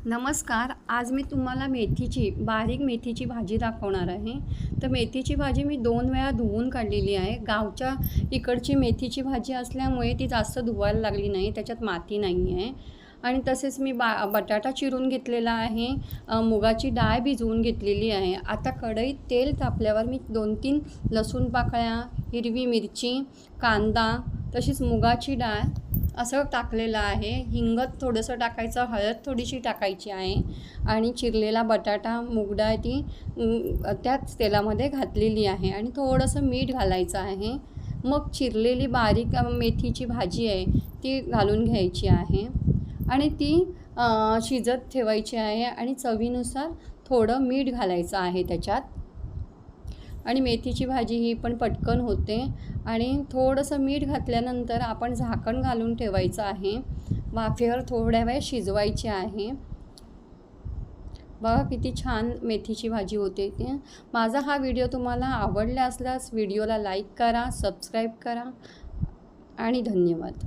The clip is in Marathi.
नमस्कार. आज मी तुम्हाला बारीक मेथीची भाजी दाखवणार आहे. तर मेथीची भाजी मी 2 वेळा धुवून काढलेली आहे. गावच्या इकडची मेथीची भाजी असल्यामुळे ती जास्त धुवायला लागली नाही, त्याच्यात माती नाही आहे. आणि तसेच मी बटाटा चिरून घेतलेला आहे, मुगाची डाळ भिजवून घेतलेली आहे. आता कढईत तेल तापल्यावर मी 2-3 लसूण पाकळ्या, हिरवी मिरची, कांदा, तशीच मुगाची डाळ असं टाकलेलं आहे. हिंग थोडंसं टाकायचं, हळद थोडीशी टाकायची आहे आणि चिरलेला बटाटा, मूग डाळ ती त्याच तेलामध्ये घातलेली आहे आणि थोडंसं मीठ घालायचं आहे. मग चिरलेली बारीक मेथीची भाजी आहे ती घालून घ्यायची आहे आणि ती शिजत ठेवायची आहे आणि चवीनुसार थोडं मीठ घालायचं आहे त्याच्यात. आणि मेथीची भाजी ही पण पटकन होते आणि थोडंसं मीठ घातल्यानंतर आपण झाकण घालून ठेवायचं आहे. वाफेवर थोड्या वेळ शिजवायची आहे. बघा किती छान मेथीची भाजी होते ते. माझा हा व्हिडिओ तुम्हाला आवडला असल्यास व्हिडिओला लाईक करा, सबस्क्राईब करा आणि धन्यवाद.